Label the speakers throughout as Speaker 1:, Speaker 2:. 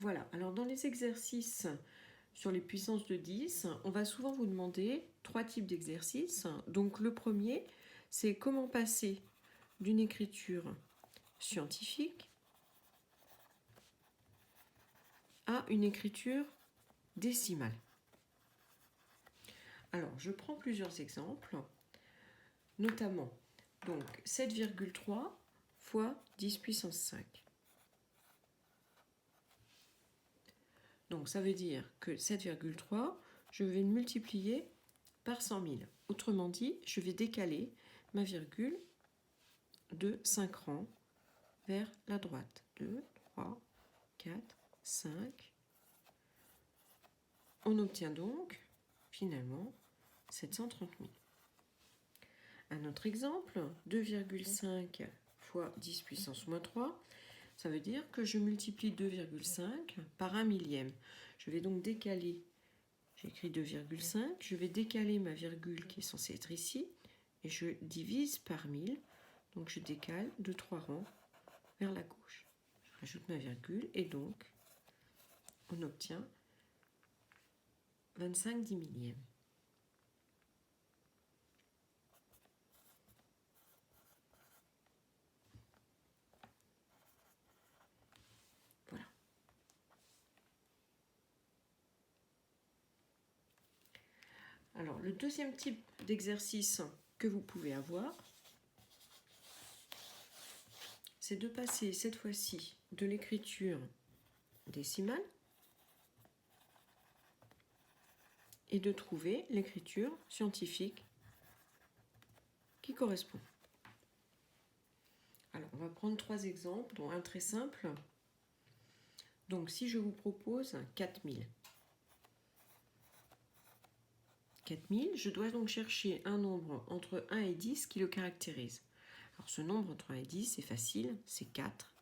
Speaker 1: Voilà, alors dans les exercices sur les puissances de 10, on va souvent vous demander 3 types d'exercices. Donc le premier, c'est comment passer d'une écriture scientifique à une écriture décimale. Alors je prends plusieurs exemples, notamment donc 7,3 fois 10 puissance 5. Donc ça veut dire que 7,3, je vais le multiplier par 100 000. Autrement dit, je vais décaler ma virgule de 5 rangs vers la droite. 2, 3, 4, 5. On obtient donc finalement 730 000. Un autre exemple, 2,5 fois 10 puissance moins 3, ça veut dire que je multiplie 2,5 par 1 millième. Je vais donc décaler, j'écris 2,5, je vais décaler ma virgule qui est censée être ici, et je divise par 1000, donc je décale de 3 rangs vers la gauche. Je rajoute ma virgule, et donc on obtient 25 dix millièmes. Voilà. Alors, le deuxième type d'exercice que vous pouvez avoir, c'est de passer cette fois-ci de l'écriture décimale et de trouver l'écriture scientifique qui correspond. Alors, on va prendre 3 exemples, dont un très simple. Donc, si je vous propose 4000. 4000, je dois donc chercher un nombre entre 1 et 10 qui le caractérise. Alors, ce nombre entre 1 et 10, c'est facile, c'est 4.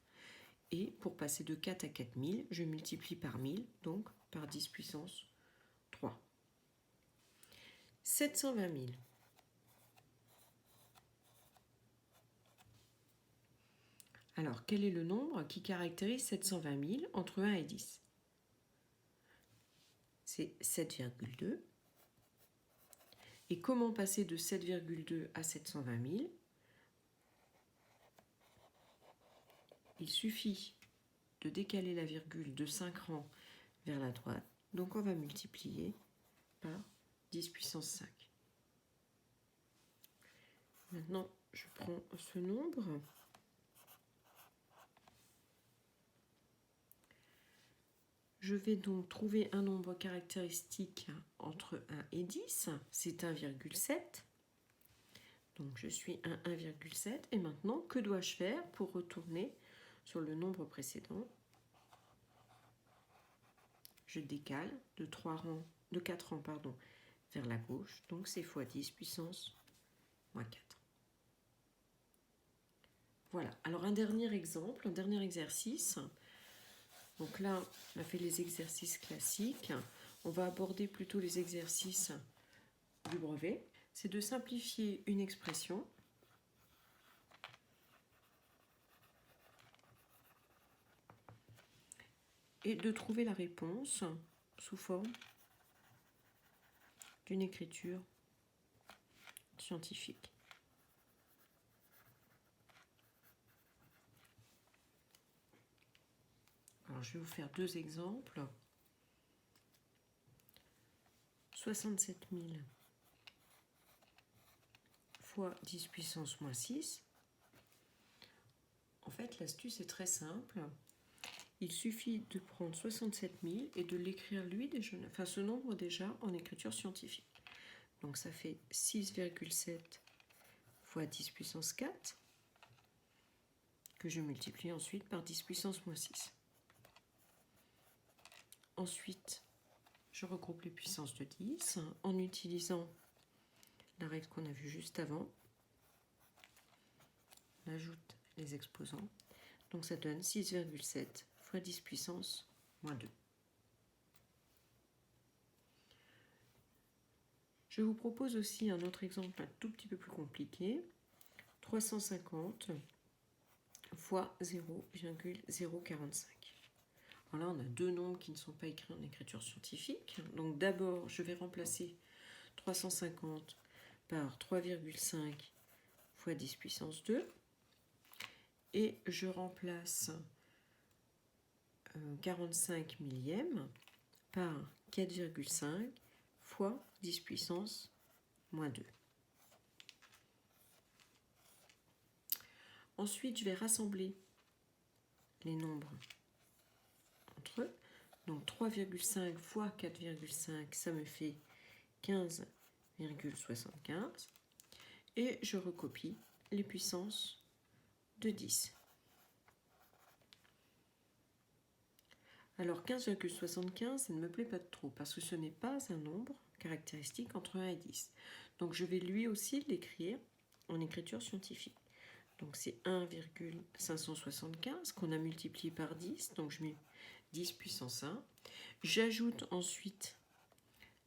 Speaker 1: Et pour passer de 4 à 4000, je multiplie par 1000, donc par 10 puissance 3. 720 000. Alors, quel est le nombre qui caractérise 720 000 entre 1 et 10? C'est 7,2. Et comment passer de 7,2 à 720 000? Il suffit de décaler la virgule de 5 rangs vers la droite. Donc, on va multiplier par 10 puissance 5. Maintenant, je prends ce nombre. Je vais donc trouver un nombre caractéristique entre 1 et 10, c'est 1,7. Donc je suis à 1,7. Et maintenant, que dois-je faire pour retourner sur le nombre précédent? Je décale de 4 rangs vers la gauche, donc c'est fois 10 puissance moins 4. Voilà, alors un dernier exemple, un dernier exercice. Donc là, on a fait les exercices classiques. On va aborder plutôt les exercices du brevet. C'est de simplifier une expression et de trouver la réponse sous forme d'une écriture scientifique. Alors, je vais vous faire 2 exemples. 67 000 fois 10 puissance moins 6. En fait, l'astuce est très simple. Il suffit de prendre 67 000 et de l'écrire ce nombre déjà en écriture scientifique. Donc ça fait 6,7 fois 10 puissance 4 que je multiplie ensuite par 10 puissance moins 6. Ensuite, je regroupe les puissances de 10 en utilisant la règle qu'on a vue juste avant. On ajoute les exposants. Donc ça donne 6,7 fois 10 puissance moins 2. Je vous propose aussi un autre exemple un tout petit peu plus compliqué. 350 fois 0,045. Voilà, on a deux nombres qui ne sont pas écrits en écriture scientifique. Donc d'abord, je vais remplacer 350 par 3,5 fois 10 puissance 2. Et je remplace 45 millièmes par 4,5 fois 10 puissance moins 2. Ensuite, je vais rassembler les nombres entre eux. Donc 3,5 fois 4,5, ça me fait 15,75. Et je recopie les puissances de 10. Alors 15,75, ça ne me plaît pas trop parce que ce n'est pas un nombre caractéristique entre 1 et 10. Donc je vais lui aussi l'écrire en écriture scientifique. Donc c'est 1,575 qu'on a multiplié par 10. Donc je mets 10 puissance 1. J'ajoute ensuite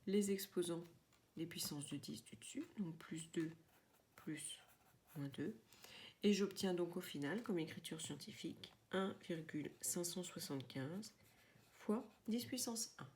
Speaker 1: les exposants des puissances de 10 du dessus. Donc plus 2 plus moins 2. Et j'obtiens donc au final, comme écriture scientifique, 1,575 fois 10 puissance 1.